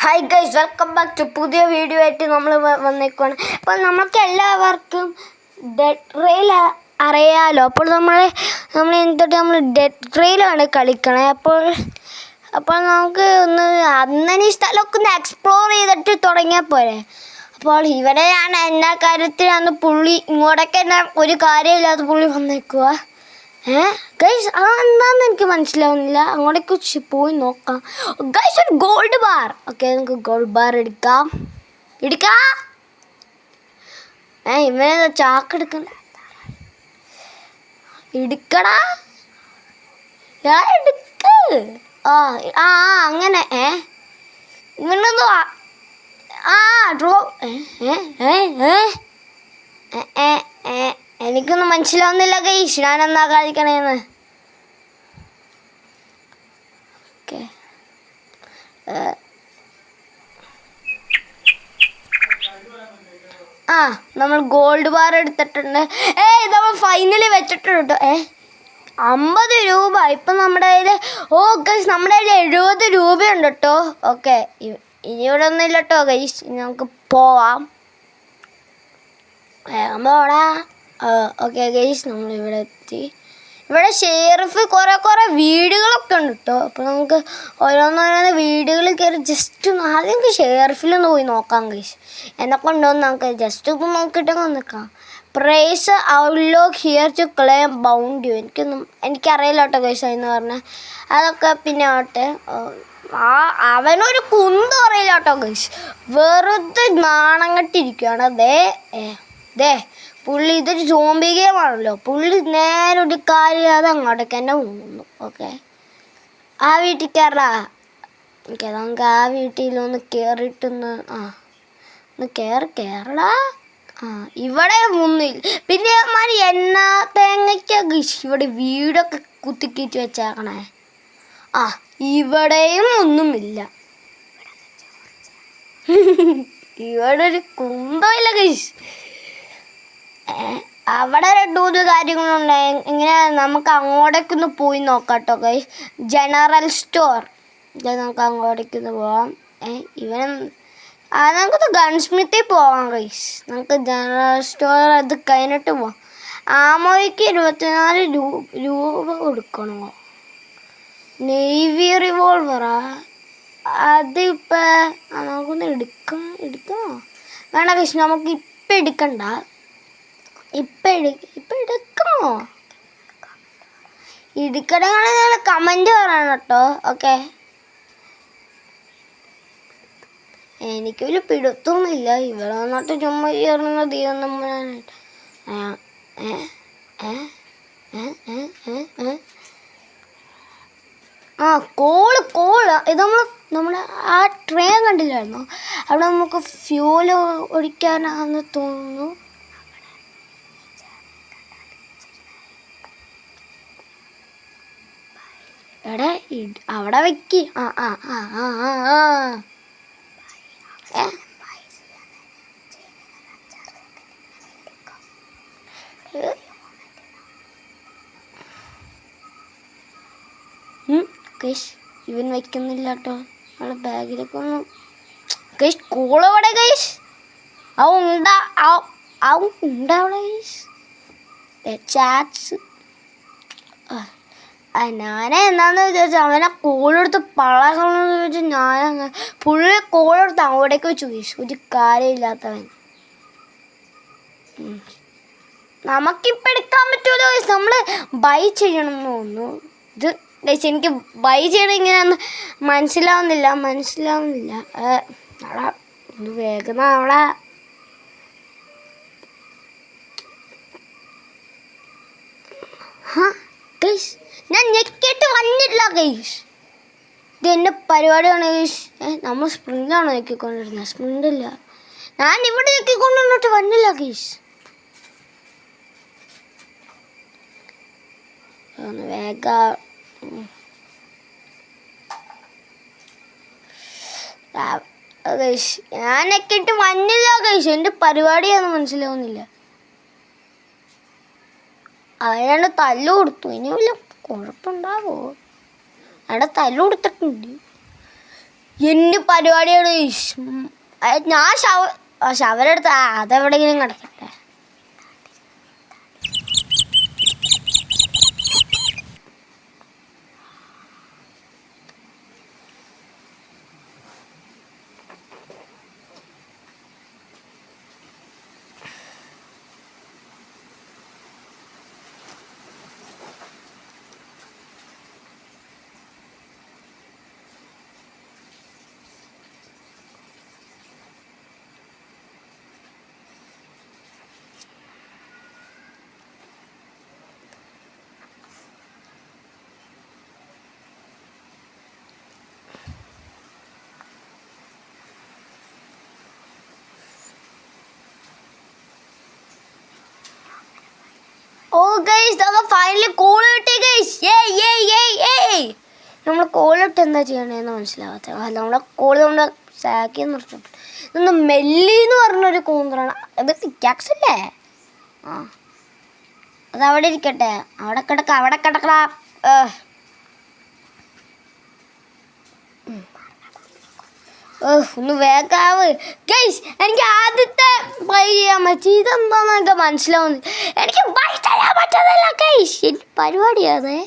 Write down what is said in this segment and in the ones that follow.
Hi guys, welcome back to പുതിയ video ആയിട്ട് നമ്മൾ വന്നേക്കുവാണ്. അപ്പോൾ നമുക്ക് എല്ലാവർക്കും ഡെഡ് റെയിൽ അറിയാലോ. അപ്പോൾ നമ്മൾ എന്തൊട്ട് നമ്മൾ ഡെഡ് റെയിലാണ് കളിക്കണേ. അപ്പോൾ നമുക്ക് ഒന്ന് അന്നീ സ്ഥലമൊക്കെ ഒന്ന് എക്സ്പ്ലോർ ചെയ്തിട്ട് തുടങ്ങിയാൽ പോരെ. അപ്പോൾ ഇവിടെയാണ് എല്ലാ കാര്യത്തിലാണ് പുള്ളി ഇങ്ങോട്ടൊക്കെ തന്നെ ഒരു കാര്യമില്ലാത്ത പുള്ളി വന്നേക്കുക. ഗൈസ് എന്താണെന്ന് എനിക്ക് മനസ്സിലാവുന്നില്ല. അങ്ങോട്ടേക്ക് പോയി നോക്കാം. ഗൈസ്, ഒരു ഗോൾഡ് ബാർ. ഓക്കെ, നമുക്ക് ഗോൾഡ് ബാർ എടുക്കാം. ഇവനെ ചാക്കെടുക്കണ്ട, എടുക്കടാ, എടുക്ക്. അങ്ങനെ ഇവനെന്തോ ഡ്രോ എനിക്കൊന്നും മനസ്സിലാവുന്നില്ല ഗൈസ്, ഞാനെന്താ കളിക്കണേന്ന്. ഓക്കെ, നമ്മൾ ഗോൾഡ് ബാർ എടുത്തിട്ടുണ്ട്. നമ്മൾ ഫൈനലി വെച്ചിട്ടുണ്ട് 50 രൂപ. ഇപ്പം നമ്മുടെ കയ്യിൽ ഗൈസ് നമ്മുടെ കയ്യിൽ 70 രൂപയുണ്ട് കേട്ടോ. ഓക്കെ, ഇനി ഇവിടെ ഒന്നും ഇല്ല കേട്ടോ ഗൈസ്. ഇനി നമുക്ക് പോവാം. പോടാ. ഓക്കെ ഗൈസ്, നമ്മളിവിടെ എത്തി. ഇവിടെ ഷെയർഫ് കുറേ വീടുകളൊക്കെ ഉണ്ട് കേട്ടോ. അപ്പോൾ നമുക്ക് ഓരോന്നോരോന്ന് വീടുകളിൽ കയറി ജസ്റ്റ് ഒന്ന് ആദ്യം നമുക്ക് ഷെയർഫിലൊന്ന് പോയി നോക്കാം ഗൈസ്. എന്നൊക്കെ ഉണ്ടോയെന്ന് നമുക്ക് ജസ്റ്റ് ഒന്ന് നോക്കിയിട്ടൊക്കെ നിൽക്കാം. Price outlook here to claim bound you. എനിക്കറിയില്ല കേട്ടോ ഗൈസ് എന്ന് പറഞ്ഞാൽ. അതൊക്കെ പിന്നെ ആവട്ടെ. അവനൊരു കുന്തും അറിയില്ല കേട്ടോ ഗൈസ്. വെറുതെ നാണം കെട്ടിരിക്കുകയാണ്. ദേ പുള്ളി ഇതൊരു സോംബി ഗെയിമാണല്ലോ. പുള്ളി നേരെ ഒരു കാര്യം അങ്ങോട്ടേക്ക് തന്നെ പോകുന്നു. ഓക്കെ, ആ വീട്ടിൽ കയറാ. ഓക്കെ, നമുക്ക് ആ വീട്ടിലൊന്ന് കയറിയിട്ടൊന്ന് ഒന്ന് കയറടാ. ഇവിടെ ഒന്നുമില്ല. പിന്നെ മാറി എന്നാ തേങ്ങയ്ക്കൊക്കെ ഇവിടെ വീടൊക്കെ കുത്തിക്കിച്ച് വെച്ചേക്കണേ. ഇവിടെയും ഒന്നുമില്ല. ഇവിടെ ഒരു കുന്തമില്ല ഗൈസ്. അവിടെ 2-3 കാര്യങ്ങളുണ്ട്. ഇങ്ങനെ നമുക്ക് അങ്ങോട്ടേക്കൊന്ന് പോയി നോക്കാം കേട്ടോ ഗൈസ്. ജനറൽ സ്റ്റോർ, നമുക്ക് അങ്ങോട്ടേക്കൊന്ന് പോവാം. നമുക്കൊന്ന് ഗൺസ്മിത്തിൽ പോവാം ഗൈസ്. നമുക്ക് ജനറൽ സ്റ്റോർ അത് കഴിഞ്ഞിട്ട് പോവാം. ആമോയ്ക്ക് 24 രൂപ കൊടുക്കണോ? നേവി റിവോൾവറാ അതിപ്പോൾ നമുക്കൊന്ന് എടുക്കണോ? വേണ്ട ഗൈസ്, നമുക്ക് ഇപ്പം എടുക്കണ്ട. ഇപ്പം എടുക്കണോ? എടുക്കണമെങ്കിൽ നിങ്ങൾ കമൻറ്റ് പറയണം കേട്ടോ. ഓക്കെ, എനിക്കൊരു പിടുത്തൊന്നുമില്ല. ഇവിടെ വന്നിട്ട് ചുമ്മാ ചേർന്ന ദൈവം കോള് ഇത് നമ്മൾ ആ ട്രെയിൻ കണ്ടില്ലായിരുന്നോ? അവിടെ നമുക്ക് ഫ്യൂല് ഒഴിക്കാനാണെന്ന് തോന്നുന്നു. അവിടെ വെക്ക്. ഇവൻ വയ്ക്കുന്നില്ല കേട്ടോ. നമ്മളെ ബാഗിലൊക്കെ ഒന്ന് ഗൈസ് കൂളവിടെ ഗൈസ്. ഉണ്ടാവണ ഗൈസ് ചാറ്റ്സ്. ഞാൻ എന്താണെന്ന് വിചാരിച്ചാൽ അവനെ കോളെടുത്ത് പളകളെന്ന് ചോദിച്ചാൽ ഞാനങ്ങ് പുള്ളി കോളെടുത്ത് അങ്ങോട്ടേക്ക് വെച്ചു ഗൈസ്. ഒരു കാര്യമില്ലാത്തവൻ. നമുക്കിപ്പോൾ എടുക്കാൻ പറ്റുമല്ലോ ഗൈസ്. നമ്മൾ ബൈ ചെയ്യണം എന്ന് തോന്നുന്നു. ഇത് ഗൈസ് എനിക്ക് ബൈ ചെയ്യണം ഇങ്ങനെയൊന്ന് മനസ്സിലാവുന്നില്ല. അവിടെ ഒന്ന് വേഗം അവിടെ ഗൈസ് ഞാൻ ഞെക്കിയിട്ട് വന്നില്ല ഗൈസ്. ഇത് എൻ്റെ പരിപാടിയാണ് ഗൈസ്. നമ്മൾ സ്പ്രിൻ്റാണോ ഞെക്കിക്കൊണ്ടിരുന്നത്? സ്പ്രിൻ്റില്ല, ഞാൻ ഇവിടെ ഞെക്കിക്കൊണ്ടിരുന്നിട്ട് വന്നില്ല ഗൈസ്. ഒന്ന് വേഗം ഗൈസ് ഞാൻ ഞെക്കിയിട്ട് വന്നില്ല ഗൈസ്. എൻ്റെ പരിപാടിയാണെന്ന് മനസ്സിലാവുന്നില്ല. അവനെ തല്ലു കൊടുത്തു. ഇനി വല്ല കുഴപ്പമുണ്ടാവോ? അവിടെ തല്ലു കൊടുത്തിട്ടുണ്ട്. എൻ്റെ പരിപാടിയാണ് ഞാൻ ഷവരെടുത്ത് അതെവിടെയെങ്കിലും കിടക്കട്ടെ. ഓ ഗൈസ് നമ്മൾ ഫൈനലി കോൾ കിട്ടി ഗൈസ്. നമ്മൾ കോളിട്ട് എന്താ ചെയ്യണേന്ന് മനസ്സിലാവാത്ത നമ്മളെ കോള് നമ്മുടെ സാക്കി നിർത്തിട്ട് ഇതൊന്ന് മെല്ലി എന്ന് പറഞ്ഞൊരു കൂന്തറാണ്. ഇത് പിക്കാക്സ് അല്ലേ? ആ അതവിടെ ഇരിക്കട്ടെ. അവിടെ കിടക്കടാ. ഒന്ന് വേഗാവ് ഗൈസ്. എനിക്ക് ആദ്യത്തെ ട്രൈ ചെയ്യാൻ പറ്റി. ഇതെന്താന്നൊക്കെ മനസ്സിലാവുന്നു. എനിക്ക് ബൈ ചെയ്യാൻ പറ്റുന്നില്ല ഗൈസ്. എൻ്റെ പരിപാടിയാതെ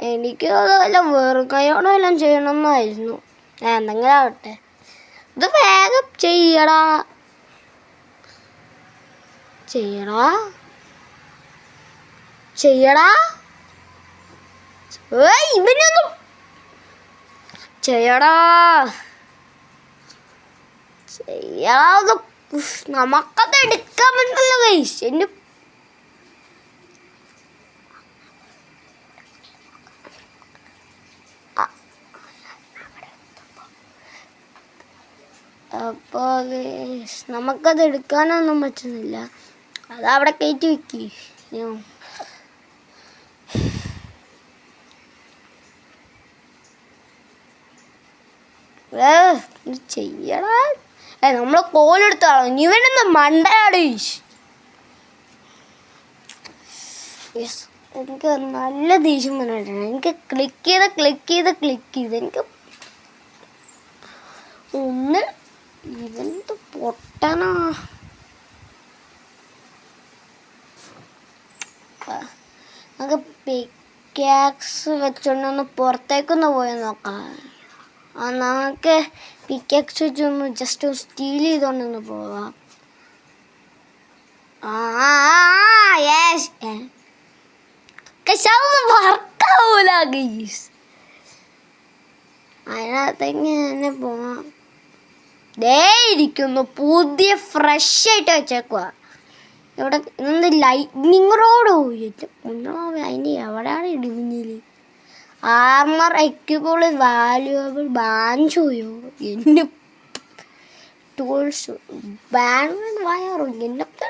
എനിക്ക് അത് വല്ല വെറും കൈയോടെ എല്ലാം ചെയ്യണമെന്നായിരുന്നു. എന്തെങ്കിലും ആവട്ടെ. ഇത് വേഗം ചെയ്യടാ. ഇവനൊന്നും ചെയ്യടാ. ചെയ്യാതെ നമുക്കത് എടുക്കാൻ പറ്റില്ല ഗൈസ്. എൻ്റെ അപ്പോൾ നമുക്കത് എടുക്കാനൊന്നും പറ്റുന്നില്ല. അതവിടെ കയറ്റി വെക്കി. ചെയ്യടാ. നമ്മളെ കോലെടുത്താളോ ഇവനൊന്ന് മണ്ടയാട്. എനിക്ക് നല്ല ദേഷ്യം വന്നിട്ടാണ്. എനിക്ക് ക്ലിക്ക് ചെയ്ത് എനിക്ക് ഒന്ന് ഇവന്ത് പൊട്ടനാ. നമുക്ക് പിക്കാക്സ് വെച്ചോണ്ടൊന്ന് പുറത്തേക്കൊന്ന് പോയി നോക്കാം. നമുക്ക് പിക്കാക്സ് വെച്ചൊന്ന് ജസ്റ്റ് സ്റ്റീൽ ചെയ്തോണ്ടൊന്ന് പോവാം. വർക്കാവൂല ഗൈസ്. അതിനകത്തേക്ക് തന്നെ പോവാം. ദേ ഇരിക്കുന്നു പുതിയ ഫ്രഷ് ആയിട്ട് വെച്ചേക്കുക. ഇവിടെ ഇന്ന് ലൈറ്റ്നിങ് റോഡോ അതിൻ്റെ എവിടെയാണ് ഇടിമിന്നൽ. ആർമർ എക്യുബിൾ വാല്യുവബിൾ ബാൻജോയോ എൻ്റെ ടൂൾസ് ബാൻഡ് വയറോ എന്നൊക്കെ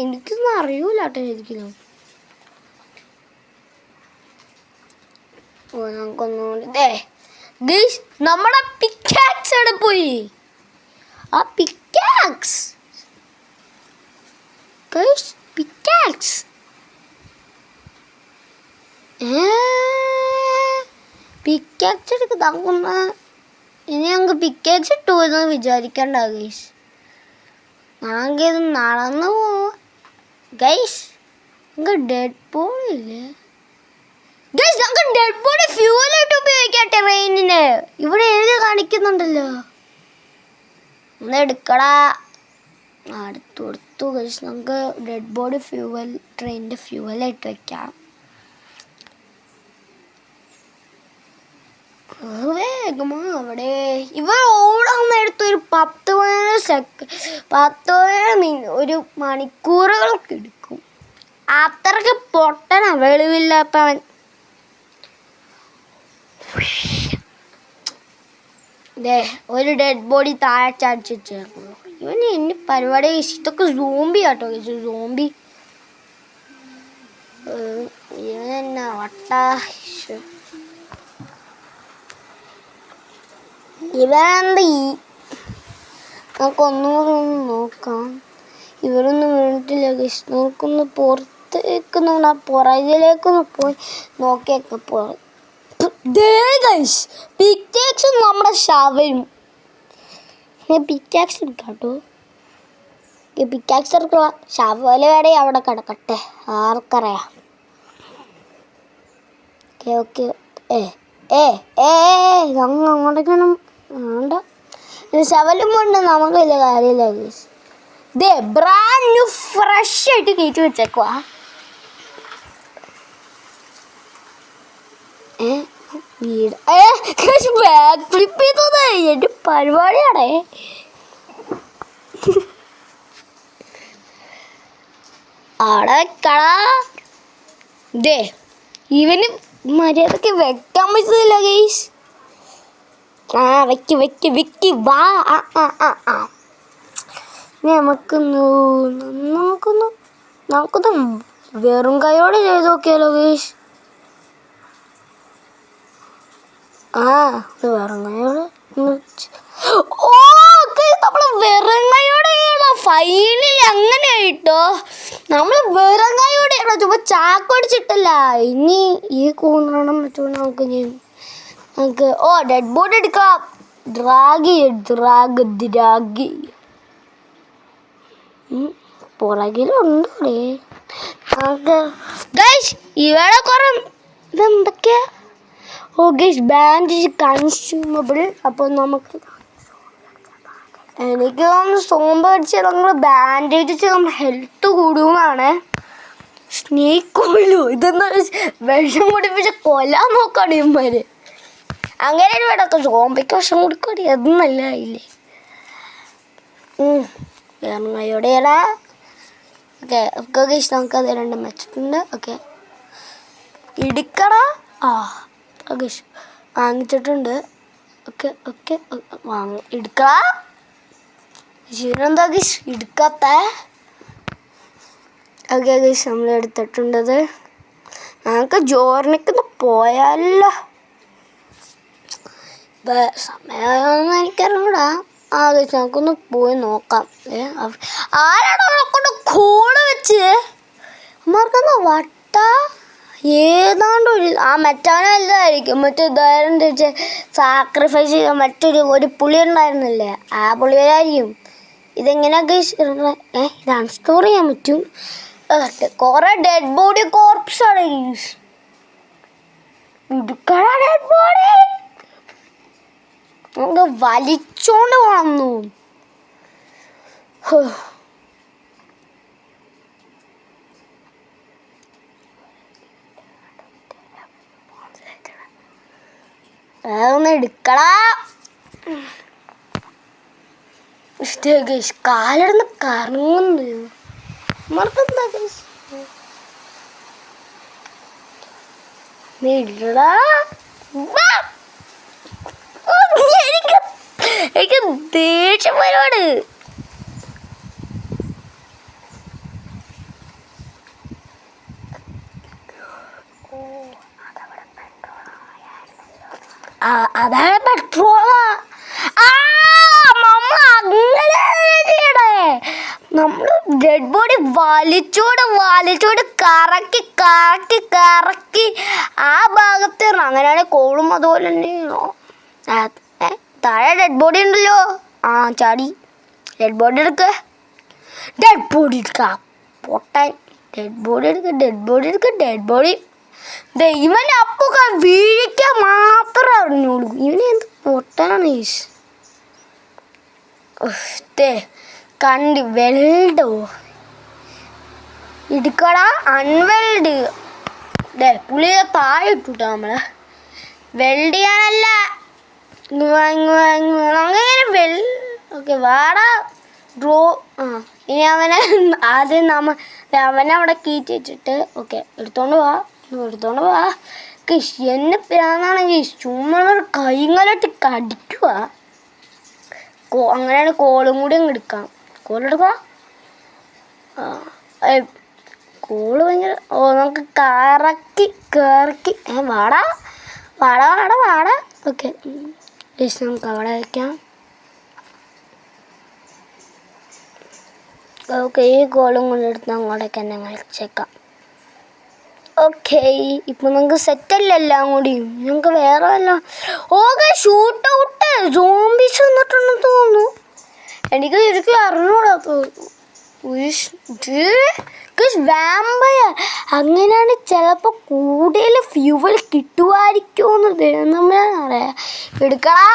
എനിക്കൊന്നും അറിയൂല കേട്ടോ ശരിക്കും. ഓ നമുക്കൊന്നുകൂടി ഗൈസ് നമ്മുടെ പിക്കാക്സ് അവിടെ പോയി. ആ പിക്കാക്സ് പിക്കാക്സ് എടുക്ക് തങ്ങുന്ന. ഇനി ഞങ്ങൾക്ക് പിക്കാക്സ് ഇട്ടു എന്ന് വിചാരിക്കണ്ട ഗൈസ്. ഞങ്ങൾക്ക് ഇത് നടന്നു പോവാ ഗൈസ്. ഞങ്ങൾക്ക് ഡെഡ് ബോഡിയില്ലേ ഗൈസ്? ഞങ്ങൾക്ക് ഡെഡ് ബോഡി ഫ്യൂവലായിട്ട് ഉപയോഗിക്കാം ട്രെയിനിന്. ഇവിടെ എഴുതി കാണിക്കുന്നുണ്ടല്ലോ. ഒന്ന് എടുക്കടാ. അടുത്തു ഗൈസ്. നമുക്ക് ഡെഡ് ബോഡി ഫ്യൂവൽ ട്രെയിനിൻ്റെ ഫ്യൂവലായിട്ട് വെക്കാം. വേഗമാ അവിടെ ഇവ ഓടാൻ നേരത്ത് ഒരു 10-15 ഒരു മണിക്കൂറുകളൊക്കെ എടുക്കും. അത്രയ്ക്ക് പൊട്ടനാ വെളിവില്ലാത്തവൻ. ഒരു ഡെഡ് ബോഡി താഴെ ചാടിച്ച് വെച്ചേക്കുന്നു. ഇവന് എന്നെ പരിപാടി. ഇതൊക്കെ സോംബി കേട്ടോ സോംബി. ഇവനെന്നാ വട്ടാ. ഇവനെന്താ നമുക്കൊന്നുകൂടെ ഒന്ന് നോക്കാം. ഇവരൊന്നും വീണിട്ടില്ല ഗൈസ്. നമുക്കൊന്ന് പുറത്തേക്കൊന്ന് പുറകിലേക്കൊന്ന് പോയി നോക്കിയേക്കാം. പിക്കാക്സും നമ്മുടെ ശവരും. പിക്കാക്സ് എടുക്കാം കേട്ടോ. പിക്കാക്സ് എടുക്കുക. ശവല് വേടെ അവിടെ കിടക്കട്ടെ, ആർക്കറിയാം. ഓക്കെ അങ്ങോട്ടേക്കൊന്നും വേണ്ട. ശവലും കൊണ്ട് നമുക്ക് വലിയ കാര്യമില്ല ഗൈസ്. ഇതേ ബ്രാൻഡ് ന്യൂ ഫ്രഷ് ആയിട്ട് കയറ്റി വെച്ചേക്കുവാ. വീട് ബാക്ക് ഫ്ലിപ്പ് ചെയ്തത് എൻ്റെ പരിപാടിയാണേ. അവിടെ വെക്കടാ. ഇതേ ഇവന് മര്യാദക്ക് വെക്കാൻ പറ്റുന്നില്ല ഗൈസ്. വെക്ക് വാ. നമുക്കൊന്ന് വെറും കൈയോടെ ചെയ്ത് നോക്കിയാലോ ഗൈസ്. വെറും കൈയോടെ നമ്മള് വെറും കൈയോടെ ചെയ്യണം. ഫൈനലി അങ്ങനെ ആയിട്ടോ. നമ്മൾ വെറും കൈയോടെ ചെയ്യണം. ചുമ്മാ ചാക്കടിച്ചിട്ടല്ല. ഇനി ഈ കൂന്നണം പറ്റുമോ നമുക്ക് ഡെഡ് ബോഡി എടുക്കാം. ഡ്രാഗ് പുറകിലുണ്ടേ നമുക്ക് ഗൈസ്. ഇവിടെ കുറെ ഇതെന്തൊക്കെയാ? Guys bandage consumable. അപ്പോൾ നമുക്ക് എനിക്ക് സോമ്പ് അടിച്ച് നമ്മൾ ബാൻഡേജ് നമ്മൾ ഹെൽത്ത് കൂടുന്നതാണ്. സ്നേക്ക് ഓയിലോ ഇതെന്താ വിഷം കുടിപ്പിച്ച് കൊല്ലാൻ നോക്കാണ് ഇവന്മാര്. അങ്ങനെ വേടൊക്കെ സോമ്പയ്ക്ക് വിഷം കൊടുക്കടി. അത് നല്ലതായില്ലേ. വേറെയോടെയാടാ. ഓക്കെ ഗൈസ് നമുക്കത് രണ്ടും വെച്ചിട്ടുണ്ട്. ഓക്കെ ഇടിക്കടാ. ഗൈസ് വാങ്ങിച്ചിട്ടുണ്ട്. ഓക്കെ എടുക്കടാ. ശരിയെന്താ ഗൈസ് എടുക്കാത്ത? ഓക്കെ ഗൈസ് നമ്മൾ എടുത്തിട്ടുണ്ടത്. ഞങ്ങൾക്ക് ജോർണിക്കൊന്ന് പോയാലോ? സമയമൊന്നും എനിക്കറിഞ്ഞൂടാ. ഗൈസ് നമുക്കൊന്ന് പോയി നോക്കാം. ആരാണോ കൊണ്ട് കോള് വെച്ച് അമ്മർക്കെന്താ വട്ട ഏതാണ്ട് മറ്റവനല്ലായിരിക്കും. മറ്റേ ധൈര്യം തിരിച്ച് സാക്രിഫൈസ് ചെയ്യാൻ ഒരു പുളി ഉണ്ടായിരുന്നില്ലേ, ആ പുളിയായിരിക്കും. ഇതെങ്ങനെയൊക്കെ ഇത് അൺസ്റ്റോർ ചെയ്യാൻ പറ്റും. കുറെ ഡെഡ് ബോഡി കോർപ്സാണ്. ഡെഡ് ബോഡി നമുക്ക് വലിച്ചോണ്ട് പോകണം. ഒന്ന് എടുക്കടാ. കാലിടുന്ന് കറങ്ങുന്നു. മറക്കെന്താ ഇടടാ. എനിക്ക് ദേഷ്യം പരിപാടി. അതാണ് പെട്രോളാ. നമ്മൾ ഡെഡ് ബോഡി വലിച്ചോട് കറക്കി ആ ഭാഗത്ത് അങ്ങനെയാണെങ്കിൽ കോളും അതുപോലെ തന്നെയാണോ. താഴെ ഡെഡ് ബോഡി ഉണ്ടല്ലോ. ചാടി ഡെഡ് ബോഡി എടുക്ക. പൊട്ടാൻ ഡെഡ് ബോഡി ഇവൻ അപ്പൊക്കെ വീഴിക്കാൻ മാത്രമേ അറിഞ്ഞോളൂ. ഇവനെ എന്ത് പൊട്ടാനാണ്. കണ്ട് വെൽഡോ ഇടുക്കടാ. അൺവെൽഡ് പുളിയെ താഴെ ഇട്ടുട്ടോ. നമ്മള് വെൽഡ് ചെയ്യാനല്ല, അങ്ങനെ ഓക്കെ വാടാ ഡ്രോ. ഇനി ആദ്യം അവനെ അവിടെ കീറ്റി വെച്ചിട്ട് എടുത്തോണ്ട് പോവാ. എന്നെ പ്രാന്നാണെങ്കിൽ ചുമ്മാ കൈങ്ങലിട്ട് കടിക്കുക. അങ്ങനെയാണ് കോളും കൂടി അങ്ങ് എടുക്കാം. കോളെടുക്കുക. കോള് ഭയങ്കര നമുക്ക് കറക്കി വാടാ. ഓക്കെ നമുക്ക് അവിടെ വയ്ക്കാം. ഓക്കെ ഈ കോളും കൊണ്ട് എടുത്ത് അങ്ങോട്ടേക്ക് തന്നെ വെച്ചേക്കാം. ഓക്കെ, ഇപ്പൊ നമുക്ക് സെറ്റല്ല എല്ലാം കൂടി. നമുക്ക് വേറെ വല്ല ഷൂട്ട് ഔട്ട് സോംബീസ് വന്നിട്ടുണ്ടെന്ന് തോന്നുന്നു. എനിക്ക് ശരിക്കും അറിഞ്ഞൂടാ. വാമ്പയർ അങ്ങനെയാണ്. ചിലപ്പോൾ കൂടുതൽ ഫ്യൂവൽ കിട്ടുമായിരിക്കുമെന്ന് അറിയാം. എടുക്കടാ.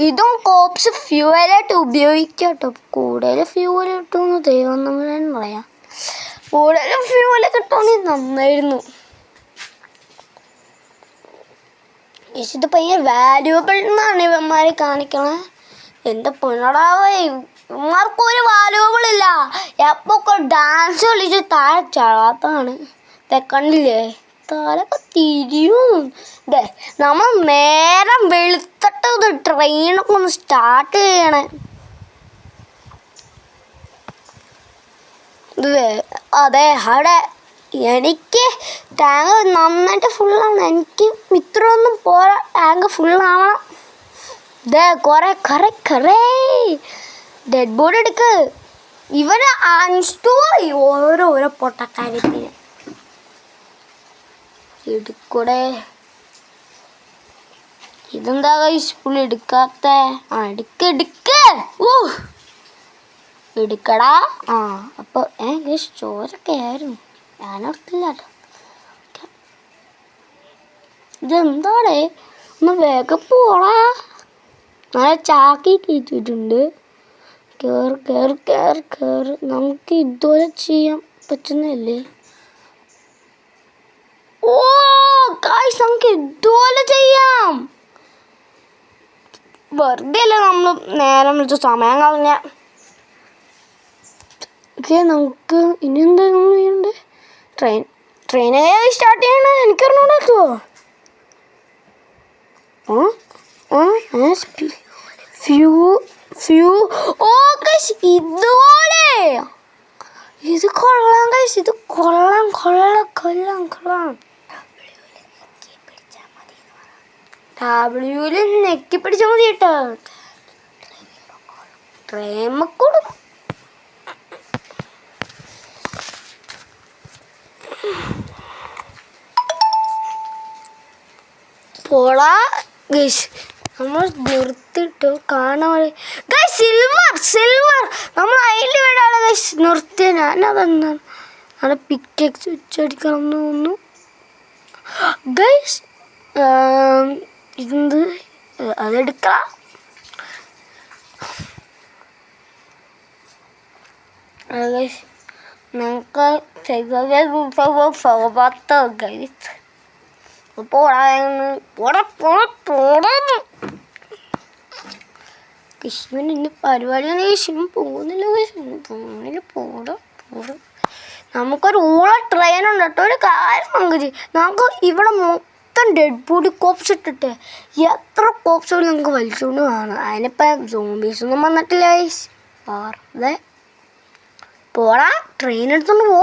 ഇതും കോപ്സ് ഫ്യൂവലായിട്ട് ഉപയോഗിക്കാം കേട്ടോ. കൂടുതൽ ഫ്യൂവൽ കിട്ടുമെന്ന് ദൈവം നമ്മളാണ് പറയാം. കൂടുതൽ ഫ്യൂവൽ കിട്ടുമെങ്കിൽ നന്നായിരുന്നു. ഇത് ഭയങ്കര വാല്യൂബിൾ എന്നാണ് ഇവന്മാരെ കാണിക്കണേ. എൻ്റെ പൊന്നടാവേ, ഇവന്മാർക്കൊരു വാല്യൂബിൾ ഇല്ല. എപ്പോൾ ഡാൻസ് കളിച്ച് താഴെ ചാടാത്തതാണ്. കണ്ടില്ലേ, തലൊക്കെ തിരിയും. നമ്മൾ നേരം വെളുത്തിട്ട് ഇത് ട്രെയിനൊക്കെ ഒന്ന് സ്റ്റാർട്ട് ചെയ്യണേ. അതെ, അവിടെ എനിക്ക് ടാങ്ക് നന്നായിട്ട് ഫുള്ളാണ്. എനിക്ക് ഇത്രയൊന്നും പോരാ, ടാങ്ക് ഫുള്ളാവണം. കുറേ ഡെഡ് ബോഡി എടുക്ക്. ഇവര് അൺസ്റ്റോറി ഓരോരോ പൊട്ടക്കാര്യത്തിന് എടുക്കൂടെ. ഇതെന്താ സ്കൂൾ എടുക്കാത്ത? എടുക്ക്. എടുക്കടാ. അപ്പൊ ചോരൊക്കെ ആയിരുന്നു, ഞാനോർത്തില്ല കേട്ടോ. ഇതെന്താണേ, ഒന്ന് വേഗം പോടാ. നല്ല ചാക്കി കയറ്റിയിട്ടുണ്ട്. കേറ്. നമുക്ക് ഇതുപോലെ ചെയ്യാൻ പറ്റുന്നല്ലേ? ഗായ്സ്, നമുക്ക് ഇതുപോലെ ചെയ്യാം. വെറുതെ അല്ലേ നമ്മൾ നേരം വിളിച്ച സമയം കളഞ്ഞ. നമുക്ക് ഇനി എന്താ നമ്മൾ ചെയ്യണ്ടേ? ട്രെയിൻ സ്റ്റാർട്ട് ചെയ്യണ എനിക്കറിഞ്ഞൂടാക്കുവോ? ഇതുപോലെ. ഇത് കൊള്ളാം ഗൈസ്, ഇത് കൊള്ളാം. ഡബ്ല്യൂല് നെക്കി പിടിച്ചാൽ മതി കേട്ടോ. ട്രെയിമക്കൂടും. പോളാ ഗൈസ്, നമ്മൾ നിർത്തിയിട്ട് കാണാൻ. സിൽവർ നമ്മൾ അതിൽ വിടാണ് ഗൈസ് നിർത്തിയ. ഞാനതെന്താണ് അവിടെ പിക്കെക്സ് വെച്ചടിക്കണം എന്ന് തോന്നുന്നു ഗൈസ്. ഇത് അതെടുക്കാം. നമുക്ക് ഗൈസ് കൃഷ്ണൻ ഇന്ന് പരിപാടിയാണ്. ശിവൻ പോകുന്നില്ല. നമുക്കൊരു ഊള ട്രെയിൻ ഉണ്ട് കേട്ടോ. ഒരു കാര്യം നമുക്ക് ഇവിടെ മൊത്തം ഡെഡ് ബോഡി കോപ്സ് ഇട്ടിട്ട് എത്ര കോപ്സുകൾ നമുക്ക് വലിച്ചുകൊണ്ട് കാണാം. അതിനിപ്പം സോംബീസൊന്നും വന്നിട്ടില്ല. വെറുതെ പോടാ, ട്രെയിൻ എടുത്തോണ്ട് പോ.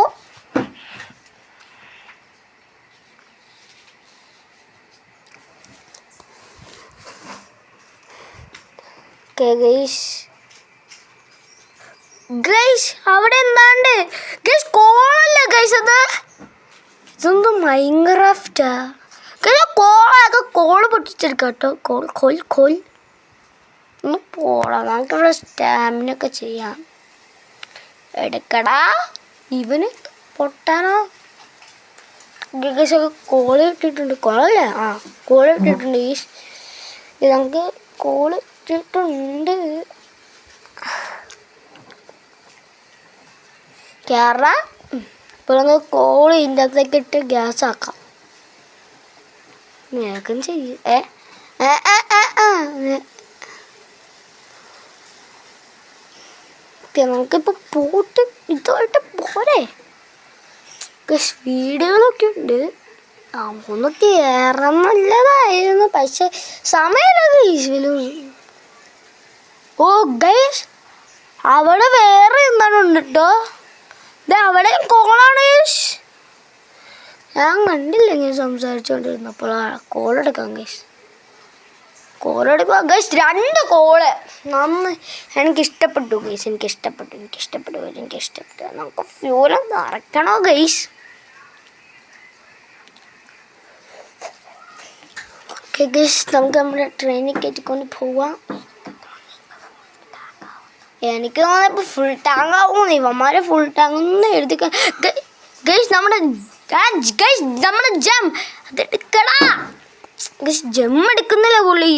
അവിടെ എന്താണ്ട് കോളല്ല ഗൈസ്. ഇതൊന്നും മൈൻക്രാഫ്റ്റാ. കോള് പൊട്ടിച്ചെടുക്കാം കേട്ടോ. കോൽ ഒന്ന് പോടാ. നമുക്കിവിടെ സ്റ്റാമിനൊക്കെ ചെയ്യാം. എടുക്കടാ. ഇവന് പൊട്ടാനോ ഗൈസൊക്കെ കോള് ഇട്ടിട്ടുണ്ട്. കോളല്ലേ? കോള് ഇട്ടിട്ടുണ്ട്. ഇത് നമുക്ക് കോള് ഇട്ടിട്ടുണ്ട്. കേറ. ഇപ്പോൾ നമുക്ക് കോള് ഇതിൻ്റെ അകത്തേക്ക് ഇട്ട് ഗ്യാസ് ആക്കാം. വേഗം ചെയ്യേ. നമുക്കിപ്പോൾ പോട്ട് ഇതുമായിട്ട് പോരെ. വീടുകളൊക്കെ ഉണ്ട്. ഒന്ന് കയറാൻ നല്ലതായിരുന്നു, പക്ഷെ സമയമില്ല. ഗൈസ്, അവിടെ വേറെ എന്താണ് ഉണ്ട് കേട്ടോ. അവിടെ കോളാണ്. ഞാൻ കണ്ടില്ല ഇങ്ങനെ സംസാരിച്ചുകൊണ്ടിരുന്നപ്പോൾ. കോളെടുക്കാം ഗൈസ്. കോളെടുക്കാം ഗൈസ്. 2 കോള് എനിക്കിഷ്ടപ്പെട്ടു ഗൈസ്. എനിക്കിഷ്ടപ്പെട്ടു. നമുക്ക് ഫ്യൂലൊന്ന് നിറയ്ക്കണോ ഗൈസ്? ഓക്കെ ഗൈസ്, നമുക്ക് നമ്മുടെ ട്രെയിനിൽ കയറ്റിക്കൊണ്ട് പോവാം. എനിക്ക് തോന്നുന്നു ഇപ്പോൾ ഫുൾ ടാങ്ക് ആകുമെന്ന്. ഇവന്മാരെ ഫുൾ ടാങ്ക് ഒന്നും എഴുതിക്കാൻ. ഗൈസ് നമ്മുടെ ജം അതെടുക്കടാ. ഗൈസ് ജം എടുക്കുന്നില്ല പുള്ളി.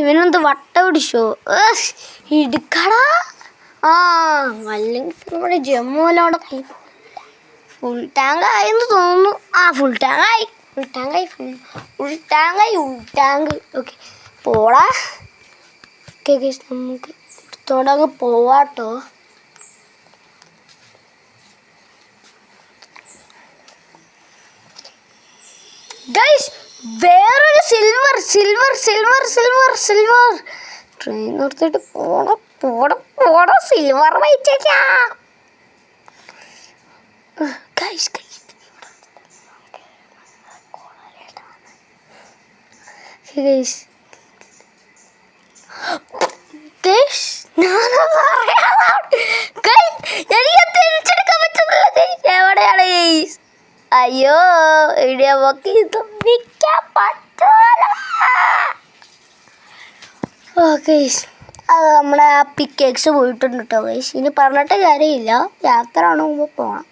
ഇവനൊന്ന് വട്ട പിടിച്ചോ. എടുക്കടാ. അല്ലെങ്കിൽ നമ്മുടെ ജമ്മുവെല്ലാം അവിടെ ഫുൾ ടാങ്ക് ആയെന്ന് തോന്നുന്നു. Full tank. ഓക്കെ പോടാ. ഓക്കെ ഗൈസ്, നമുക്ക് എടുത്തോണ്ടങ്ങ് പോവാട്ടോ. ഗൈസ് വേറൊരു സിൽവർ ട്രെയിൻ നിർത്തിയിട്ട് പോടാ സിൽവർ വൈറ്റേക്കാ. ഗൈസ് എനിക്ക് തിരിച്ചെടുക്കാൻ പറ്റുന്നില്ല. എവിടെയാണ് ഗൈസ്? അയ്യോ ഇടിയ പൊക്കി തുമ്പിക്കാൻ പറ്റൂല. ഗൈസ് അത് നമ്മുടെ ആ പിക്കേക്സ് പോയിട്ടുണ്ട് കേട്ടോ ഗൈസ്. ഇനി പറഞ്ഞിട്ട് കാര്യമില്ല, യാത്ര ആണെങ്കിൽ പോകണം.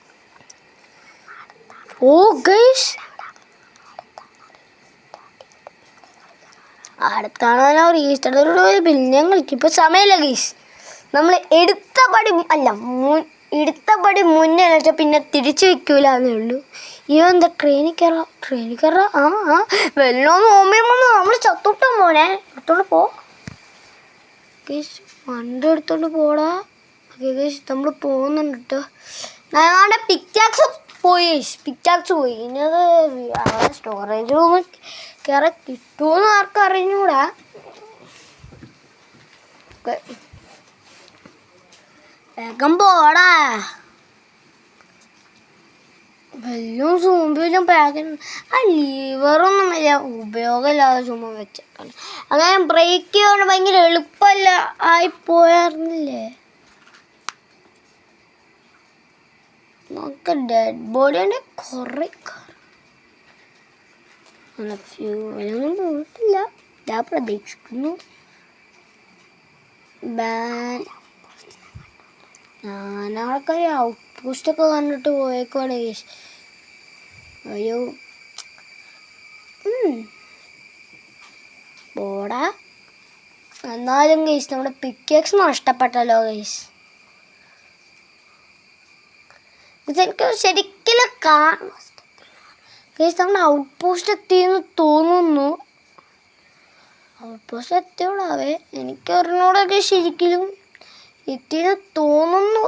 ഗൈസ് അടുത്താണോ റീസ്റ്റോട് പിന്നെ കളിക്കും. ഇപ്പോൾ സമയമില്ല ഗൈസ്. നമ്മൾ എടുത്ത പടി മുന്നേ വെച്ചാൽ പിന്നെ തിരിച്ചു വയ്ക്കൂല എന്നേ ഉള്ളൂ. എന്താ ട്രെയിനിൽ കയറാം. വെല്ലോന്ന് ഓർമ്മ നമ്മൾ ചത്തോട്ടാ മോനെ. എടുത്തോണ്ട് പോ ഗൈസ്, വണ്ടി എടുത്തോണ്ട് പോടാ. ഓക്കെ ഗൈസ്, നമ്മൾ പോകുന്നുണ്ട് കേട്ടോ. ഞങ്ങളുടെ പിക്ചാക്സ് പോയി. ഇനി അത് സ്റ്റോറേജ് റൂമിൽ കയറി കിട്ടുമെന്ന് ആർക്കും അറിഞ്ഞൂടാ. വേഗം പോടാ. വെല്ലും സൂമ്പിലും പാക്കിങ് ലീവറൊന്നും വലിയ ഉപയോഗമില്ലാതെ ചുമ്മാ വെച്ചേക്കാണ്. അങ്ങനെ ബ്രേക്ക് ചെയ്യാൻ ഭയങ്കര എളുപ്പമല്ല ആയിപ്പോയായിരുന്നില്ലേ. നമുക്ക് ഡെഡ് ബോഡിയുടെ കുറേ ഫ്യൂവലൊന്നും പോയിട്ടില്ല, ഞാൻ പ്രതീക്ഷിക്കുന്നു. ഞാനവിടെ ഔട്ട് പോസ്റ്റൊക്കെ കണ്ടിട്ട് പോയേക്കുവാണ് ഗൈസ്. അയ്യോ പോടാ. എന്നാലും ഗൈസ് നമ്മുടെ പിക്കേക്സ് നഷ്ടപ്പെട്ടല്ലോ ഗൈസ്. ഇതെനിക്ക് ശരിക്കും കാണാം ഗൈസ്. നമ്മുടെ ഔട്ട് പോസ്റ്റ് എത്തിയെന്ന് തോന്നുന്നു. ഔട്ട് പോസ്റ്റ് എത്തിയോളാവേ എനിക്ക് അറിഞ്ഞൂടൊക്കെ ശരിക്കും എത്തിയെന്ന് തോന്നുന്നു.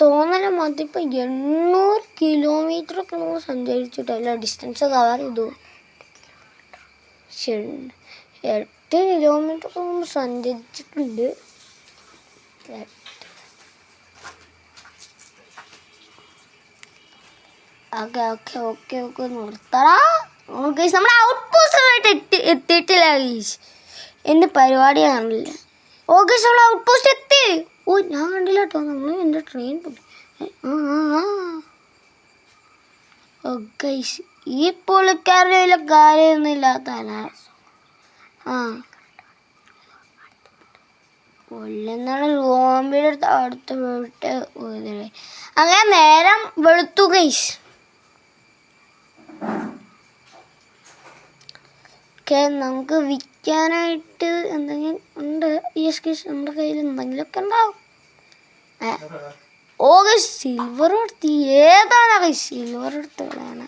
തോന്നല മതി. ഇപ്പം 800 കിലോമീറ്ററൊക്കെ നമ്മൾ സഞ്ചരിച്ചിട്ടല്ല ഡിസ്റ്റൻസ് കവർ ചെയ്തു. 8 കിലോമീറ്ററൊക്കെ നമ്മൾ സഞ്ചരിച്ചിട്ടുണ്ട്. ഓക്കെ നിർത്തടാ. ഗൈസ് നമ്മുടെ ഔട്ട് പോസ്റ്റായിട്ട് എത്തിയിട്ടില്ല ഗൈസ്. എൻ്റെ പരിപാടി കാണില്ല. ഗൈസ് നമ്മൾ ഔട്ട് പോസ്റ്റ് എത്തി. ഞാൻ കണ്ടില്ല കേട്ടോ. നമ്മൾ എൻ്റെ ട്രെയിൻ പോയി. ഗൈസ് ഈ പുള്ളിക്കാരുടെ വലിയ കാര്യമൊന്നും ഇല്ലാത്തല്ല. കൊല്ലുന്നാണ് റോമ്പിയുടെ അടുത്ത് പോയിട്ട് അങ്ങനെ നേരം വെളുത്തു ഗൈസ്. നമുക്ക് വിൽക്കാനായിട്ട് എന്തെങ്കിലും ഉണ്ട്? യെസ് ഗൈസ്, നമ്മുടെ കയ്യിൽ എന്തെങ്കിലുമൊക്കെ ഉണ്ടാവും. ഗൈസ് സിൽവർ എടുത്ത് ഏതാണ് ഗൈസ്? സിൽവർ എടുത്ത് കളയാണ്.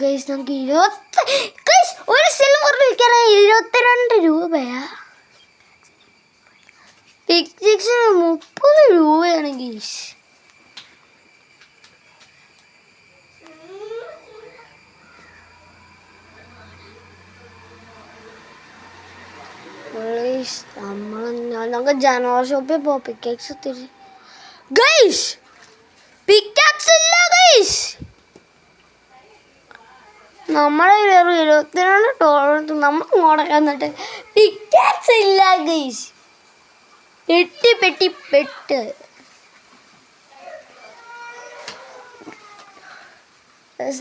ഗൈസ് നമുക്ക് ഒരു സിൽവർ വിൽക്കാനായി 22 രൂപയാ. പിക്ചിക്സിന് 30 രൂപയാണ് ഗൈസ്. നമുക്ക് ജനറൽ ഷോപ്പിൽ പോവാം. പിക്കാക്സ് തിരി ഗൈസ്, പിക്കാക്സ് ഇല്ല ഗൈസ്. നമ്മളെ $22 നമ്മൾ ഇങ്ങോട്ടൊക്കെ വന്നിട്ട് പിക്കാക്സ് ഇല്ല ഗൈസ്. പെട്ട്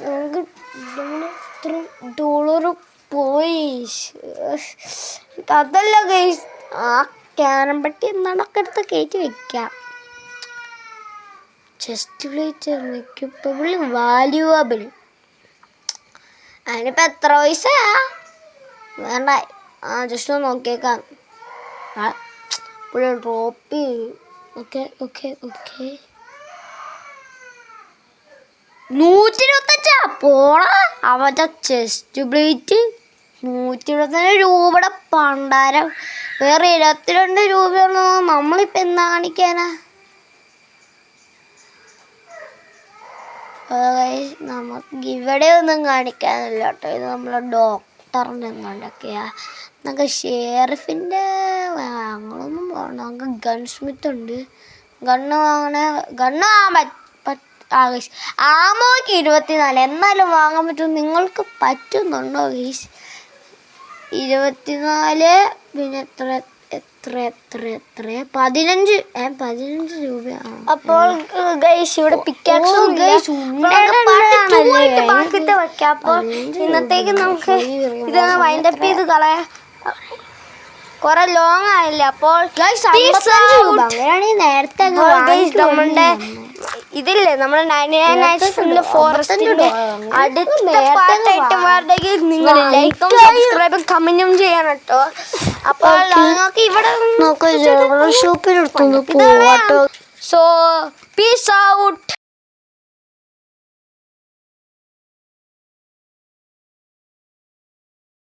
നമുക്ക് $1 പോയി. അതല്ല ഗൈസ്, ആ ക്യാരം പെട്ടി എന്താണൊക്കെ എടുത്ത് കയറ്റി വെക്കാം. Chest plate equipable valuable. അതിനിപ്പോൾ എത്ര പൈസയാ? വേണ്ട, ജസ്റ്റ് ഒന്ന് നോക്കിയേക്കാം. ഇപ്പോൾ ഡ്രോപ്പ് ചെയ്തു. ഓക്കെ 125 പോണ അവൻ്റെ ചെസ്റ്റ് പ്ലേറ്റ്. 125 രൂപയുടെ പണ്ടാരം. വേറെ 22 രൂപയാണോ? നമ്മളിപ്പോൾ എന്താ കാണിക്കാനാ? നമുക്ക് ഇവിടെ ഒന്നും കാണിക്കാനില്ല കേട്ടോ. ഇത് നമ്മളെ ഡോക്ടറിൻ്റെ എങ്ങാണ്ടൊക്കെയാ. നമുക്ക് ഷെയറിഫിൻ്റെ ഞങ്ങളൊന്നും പോകണം. നമുക്ക് ഗൺ സ്മിത്ത് ഉണ്ട്. ഗണ്ണ് വാങ്ങാൻ ആമോയ്ക്ക് 24. എന്നാലും വാങ്ങാൻ പറ്റും. നിങ്ങൾക്ക് പറ്റുന്നുണ്ടോ ഗൈസ്? 24 പിന്നെ എത്ര 15 രൂപയാണ്. അപ്പോൾ ഗൈസ് ഇവിടെ പിക്കാക്സ് വെക്കാം. അപ്പോൾ ഇന്നത്തേക്ക് നമുക്ക് ഇത് വൈൻഡപ്പ് ചെയ്ത് കളയാം. കുറെ ലോങ് ആയില്ലേ? അപ്പോൾ നേരത്തെ നമ്മളുടെ ഇതില്ലേ, നമ്മുടെ 99 നൈറ്റ്സ് ഇൻ ദ ഫോറസ്റ്റിന്റെ അടുത്ത പാർട്ടായിട്ട് മാറുന്നെങ്കിൽ നിങ്ങൾ ലൈക്കും സബ്സ്ക്രൈബും കമന്റും ചെയ്യണം കേട്ടോ. അപ്പോൾ നിങ്ങൾക്ക് ഇവിടെ ഷോപ്പിലെടുത്തു പോവാട്ടോ. So peace out.